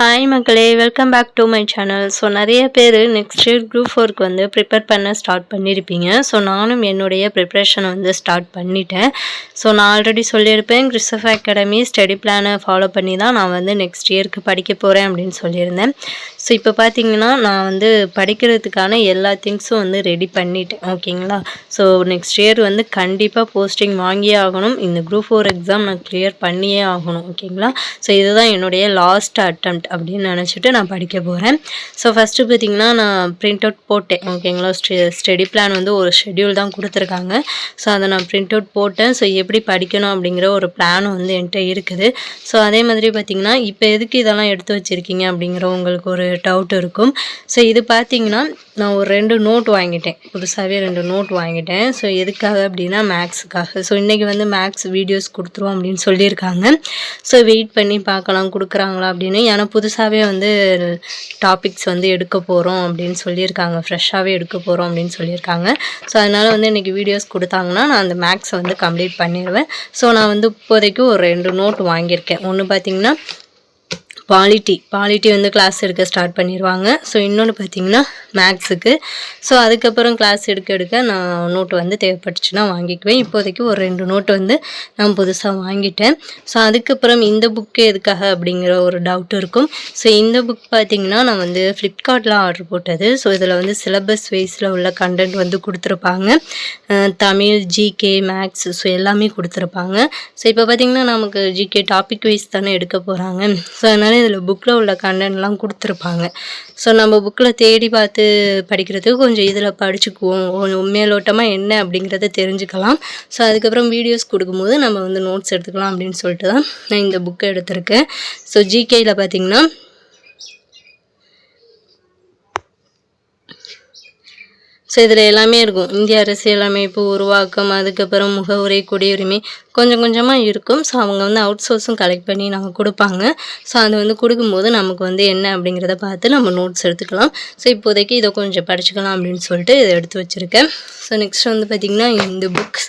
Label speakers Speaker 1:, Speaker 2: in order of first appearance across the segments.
Speaker 1: Hi மக்களே, welcome back to my channel. So நிறைய பேர் நெக்ஸ்ட் இயர் குரூப் 4க்கு வந்து ப்ரிப்பேர் பண்ண ஸ்டார்ட் பண்ணியிருப்பீங்க. ஸோ நானும் என்னுடைய ப்ரிப்ரேஷனை வந்து ஸ்டார்ட் பண்ணிட்டேன். ஸோ நான் ஆல்ரெடி சொல்லியிருப்பேன், கிறிஸ்டோஃப் அகாடமி ஸ்டடி பிளானை ஃபாலோ பண்ணி தான் நான் வந்து நெக்ஸ்ட் இயருக்கு படிக்க போகிறேன் அப்படின்னு சொல்லியிருந்தேன். ஸோ இப்போ பார்த்தீங்கன்னா நான் வந்து படிக்கிறதுக்கான எல்லா திங்ஸும் வந்து ரெடி பண்ணிட்டேன். ஓகேங்களா? ஸோ நெக்ஸ்ட் இயர் வந்து கண்டிப்பாக போஸ்டிங் வாங்கியே ஆகணும். இந்த குரூப் 4 எக்ஸாம் நான் கிளியர் பண்ணியே ஆகணும். ஓகேங்களா? ஸோ இதுதான் என்னுடைய லாஸ்ட் அட்டெம்ப்ட் அப்படின்னு நினச்சிட்டு நான் படிக்க போகிறேன். ஸோ ஃபஸ்ட்டு பார்த்திங்கன்னா நான் பிரிண்ட் அவுட் போட்டேன். ஓகேங்களா? ஸ்டடி பிளான் வந்து ஒரு ஷெட்யூல் தான் கொடுத்துருக்காங்க. ஸோ அதை நான் பிரிண்ட் அவுட் போட்டேன். ஸோ எப்படி படிக்கணும் அப்படிங்கிற ஒரு பிளானும் வந்து என்கிட்ட இருக்குது. ஸோ அதே மாதிரி பார்த்திங்கன்னா இப்போ எதுக்கு இதெல்லாம் எடுத்து வச்சுருக்கீங்க அப்படிங்கிற உங்களுக்கு ஒரு டவுட் இருக்கும். ஸோ இது பார்த்திங்கன்னா நான் ஒரு 2 நோட் வாங்கிட்டேன். புதுசாகவே 2 நோட் வாங்கிட்டேன். ஸோ எதுக்காக அப்படின்னா மேக்ஸுக்காக. ஸோ இன்றைக்கி வந்து மேக்ஸ் வீடியோஸ் கொடுத்துருவோம் அப்படின்னு சொல்லியிருக்காங்க. ஸோ வெயிட் பண்ணி பார்க்கலாம் கொடுக்குறாங்களா அப்படின்னு. ஏன்னா புதுசாகவே வந்து டாபிக்ஸ் வந்து எடுக்க போகிறோம் அப்படின்னு சொல்லியிருக்காங்க. ஃப்ரெஷ்ஷாகவே எடுக்க போகிறோம் அப்படின்னு சொல்லியிருக்காங்க. ஸோ அதனால் வந்து இன்றைக்கி வீடியோஸ் கொடுத்தாங்கன்னா நான் அந்த மேக்ஸை வந்து கம்ப்ளீட் பண்ணிடுவேன். ஸோ நான் வந்து இப்போதைக்கு ஒரு 2 நோட் வாங்கியிருக்கேன். ஒன்று பார்த்திங்கன்னா பாலிட்டி வந்து கிளாஸ் எடுக்க ஸ்டார்ட் பண்ணிடுவாங்க. ஸோ இன்னொன்று பார்த்திங்கன்னா மேக்ஸுக்கு. ஸோ அதுக்கப்புறம் கிளாஸ் எடுக்க நான் நோட்டு வந்து தேவைப்பட்டுச்சுன்னா வாங்கிக்குவேன். இப்போதைக்கு ஒரு 2 நோட்டு வந்து நான் புதுசாக வாங்கிட்டேன். ஸோ அதுக்கப்புறம் இந்த புக்கு எதுக்காக அப்படிங்கிற ஒரு டவுட் இருக்கும். ஸோ இந்த புக் பார்த்திங்கன்னா நான் வந்து ஃப்ளிப்கார்ட்டில் ஆர்டர் போட்டது. ஸோ இதில் வந்து சிலபஸ் வைஸில் உள்ள கண்டென்ட் வந்து கொடுத்துருப்பாங்க. தமிழ், ஜிகே, மேக்ஸ் ஸோ எல்லாமே கொடுத்துருப்பாங்க. ஸோ இப்போ பார்த்திங்கன்னா நமக்கு ஜிகே டாபிக் வைஸ் தானே எடுக்க போகிறாங்க. ஸோ அதனால் இதில் புக்கில் உள்ள கண்டென்ட்லாம் கொடுத்துருப்பாங்க. ஸோ நம்ம புக்கில் தேடி பார்த்து படிக்கிறதுக்கு கொஞ்சம் இதில் படிச்சுக்குவோம். கொஞ்சம் மேலோட்டமாக என்ன அப்படிங்கிறத தெரிஞ்சுக்கலாம். ஸோ அதுக்கப்புறம் வீடியோஸ் கொடுக்கும்போது நம்ம வந்து நோட்ஸ் எடுத்துக்கலாம் அப்படின்னு சொல்லிட்டு தான் நான் இந்த புக்கை எடுத்திருக்கேன். ஸோ ஜிகேயில் பார்த்திங்கன்னா ஸோ இதில் எல்லாமே இருக்கும். இந்திய அரசியலமைப்பு உருவாக்கம், அதுக்கப்புறம் முகவுரை, குடியுரிமை கொஞ்சம் கொஞ்சமாக இருக்கும். ஸோ அவங்க வந்து அவுட் சோர்ஸும் கலெக்ட் பண்ணி நாங்கள் கொடுப்பாங்க. ஸோ அது வந்து கொடுக்கும்போது நமக்கு வந்து என்ன அப்படிங்கிறத பார்த்து நம்ம நோட்ஸ் எடுத்துக்கலாம். ஸோ இப்போதைக்கு இதை கொஞ்சம் படிச்சுக்கலாம் அப்படின்னு சொல்லிட்டு இதை எடுத்து வச்சுருக்கேன். ஸோ நெக்ஸ்ட் வந்து பார்த்திங்கன்னா இந்த புக்ஸ்.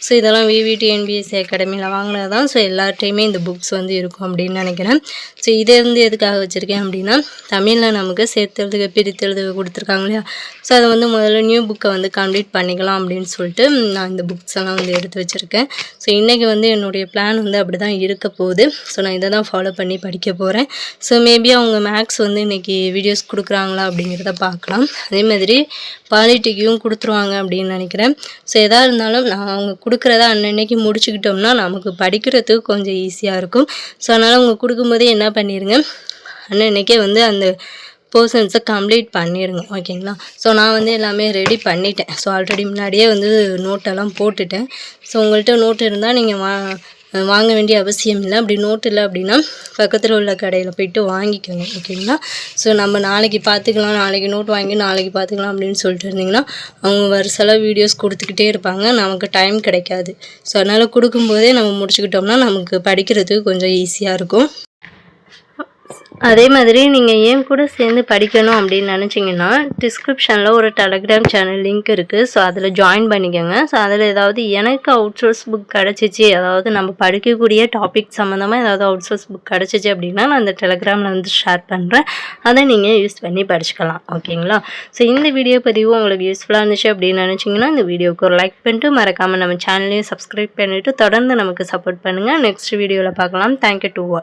Speaker 1: ஸோ இதெல்லாம் விவிடி என்பிஎஸ்சி அகாடமியில் வாங்கினது தான். ஸோ எல்லார்ட்டையுமே இந்த புக்ஸ் வந்து இருக்கும் அப்படின்னு நினைக்கிறேன். ஸோ இதை வந்து எதுக்காக வச்சுருக்கேன் அப்படின்னா தமிழில் நமக்கு சேர்த்தெழுதுக பிரித்தெழுதுக கொடுத்துருக்காங்க இல்லையா? ஸோ அதை வந்து முதல்ல நியூ புக்கை வந்து கம்ப்ளீட் பண்ணிக்கலாம் அப்படின்னு சொல்லிட்டு நான் இந்த புக்ஸ் எல்லாம் வந்து எடுத்து வச்சுருக்கேன். ஸோ இன்றைக்கி வந்து என்னுடைய பிளான் வந்து அப்படி தான் இருக்க போகுது. ஸோ நான் இதை தான் ஃபாலோ பண்ணி படிக்க போகிறேன். ஸோ மேபி அவங்க மேக்ஸ் வந்து இன்றைக்கி வீடியோஸ் கொடுக்குறாங்களா அப்படிங்கிறத பார்க்கலாம். அதே மாதிரி பாலிட்டிக்கும் கொடுத்துருவாங்க அப்படின்னு நினைக்கிறேன். ஸோ எதாக இருந்தாலும் நான் அவங்க கொடுக்குறத அன்னன்னைக்கு முடிச்சுக்கிட்டோம்னா நமக்கு படிக்கிறதுக்கு கொஞ்சம் ஈஸியாக இருக்கும். ஸோ அதனால் அவங்க கொடுக்கும்போதே என்ன பண்ணிடுங்க, அன்னன்னைக்கே வந்து அந்த போர்ஷன்ஸை கம்ப்ளீட் பண்ணிடுங்க. ஓகேங்களா? ஸோ நான் வந்து எல்லாமே ரெடி பண்ணிட்டேன். ஸோ ஆல்ரெடி முன்னாடியே வந்து நோட்டெல்லாம் போட்டுட்டேன். ஸோ உங்கள்கிட்ட நோட்டு இருந்தால் நீங்கள் வாங்க வேண்டிய அவசியம் இல்லை. அப்படி நோட் இல்லை அப்படின்னா பக்கத்தில் உள்ள கடையில் போய்ட்டு வாங்கிக்கோங்க. ஓகேங்களா? ஸோ நம்ம நாளைக்கு பார்த்துக்கலாம், நாளைக்கு நோட் வாங்கி நாளைக்கு பார்த்துக்கலாம் அப்படின்னு சொல்லிட்டு இருந்திங்கன்னா அவங்க வருஷலாம் வீடியோஸ் கொடுத்துக்கிட்டே இருப்பாங்க. நமக்கு டைம் கிடைக்காது. ஸோ அதனால் கொடுக்கும்போதே நம்ம முடிச்சுக்கிட்டோம்னா நமக்கு படிக்கிறதுக்கு கொஞ்சம் ஈஸியாக இருக்கும். அதே மாதிரி நீங்கள் ஏன் கூட சேர்ந்து படிக்கணும் அப்படின்னு நினச்சிங்கன்னா டிஸ்கிரிப்ஷனில் ஒரு டெலகிராம் சேனல் லிங்க் இருக்குது. ஸோ அதில் ஜாயின் பண்ணிக்கோங்க. ஸோ அதில் ஏதாவது எனக்கு அவுட் சோர்ஸ் புக் கிடச்சிச்சு, அதாவது நம்ம படிக்கக்கூடிய டாபிக் சம்மந்தமாக ஏதாவது அவுட் சோர்ஸ் புக் கிடச்சிச்சு அப்படின்னா நான் அந்த டெலகிராமில் வந்து ஷேர் பண்ணுறேன். அதை நீங்கள் யூஸ் பண்ணி படிச்சுக்கலாம். ஓகேங்களா? ஸோ இந்த வீடியோ பதிவு உங்களுக்கு யூஸ்ஃபுல்லாக இருந்துச்சு அப்படின்னு நினச்சிங்கன்னா இந்த வீடியோவுக்கு ஒரு லைக் பண்ணிட்டு மறக்காமல் நம்ம சேனலையும் சப்ஸ்கிரைப் பண்ணிவிட்டு தொடர்ந்து நமக்கு சப்போர்ட் பண்ணுங்கள். நெக்ஸ்ட் வீடியோவில் பார்க்கலாம். Thank you to all.